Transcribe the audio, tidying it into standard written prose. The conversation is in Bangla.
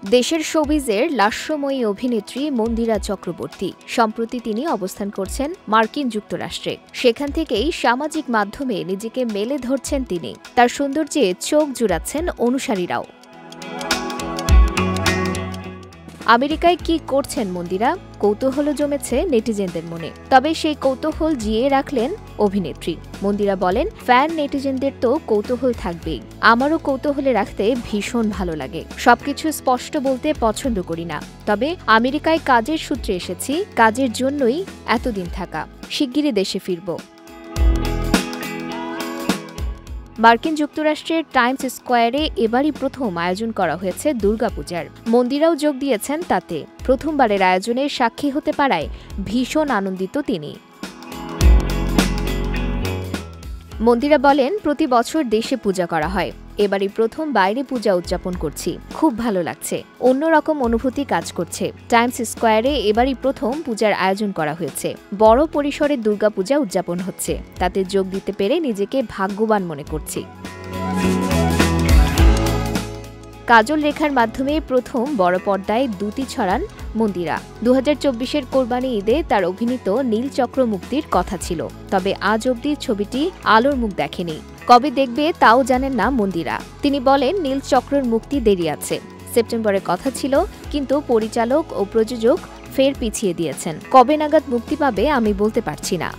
দেশের শোবিজের লাস্যময়ী অভিনেত্রী মন্দিরা চক্রবর্তী সম্প্রতি তিনি অবস্থান করছেন মার্কিন যুক্তরাষ্ট্রে। সেখান থেকেই সামাজিক মাধ্যমে নিজেকে মেলে ধরছেন তিনি। তার সৌন্দর্যে চোখ জুড়াচ্ছেন অনুসারীরাও। আমেরিকায় কি করছেন মন্দিরা? কৌতূহল জমেছে নেটিজেনদের মনে। তবে সেই কৌতূহল জিইয়ে রাখলেন অভিনেত্রী। মন্দিরা বলেন, ফ্যান নেটিজেনদের তো কৌতূহল থাকবেই, আমারও কৌতূহলে রাখতে ভীষণ ভালো লাগে। সবকিছু স্পষ্ট বলতে পছন্দ করি না, তবে আমেরিকায় কাজের সূত্রে এসেছি, কাজের জন্যই এতদিন থাকা। শিগগিরই দেশে ফিরব। মার্কিন যুক্তরাষ্ট্রের টাইমস স্কোয়ারে এবারই প্রথম আয়োজন করা হয়েছে দুর্গাপূজার। মন্দিরাও যোগ দিয়েছেন তাতে। প্রথমবারের আয়োজনে সাক্ষী হতে পারায় ভীষণ আনন্দিত তিনি। মন্দিরা বলেন, প্রতি বছর দেশে পূজা করা হয়, এবারই প্রথম বাইরে পূজা উদযাপন করছি। খুব ভালো লাগছে, অন্যরকম অনুভূতি কাজ করছে। টাইমস স্কোয়ারে এবারই প্রথম পূজার আয়োজন করা হয়েছে। বড় পরিসরে দুর্গাপূজা উদযাপন হচ্ছে, তাতে যোগ দিতে পেরে নিজেকে ভাগ্যবান মনে করছি। কাজল রেখার মাধ্যমে প্রথম বড় পর্দায় দুটি ছড়ান মন্দিরা। 2024-এর কোরবানি ঈদে তার অভিনীত নীলচক্র মুক্তির কথা ছিল, তবে আজ অবধি ছবিটি আলোর মুখ দেখেনি। কবে দেখবে তাও জানেন না মন্দিরা। তিনি বলেন, নীলচক্রের মুক্তি দেরি আছে, সেপ্টেম্বরের কথা ছিল, কিন্তু পরিচালক ও প্রযোজক ফের পিছিয়ে দিয়েছেন। কবে নাগাদ মুক্তি পাবে আমি বলতে পারছি না।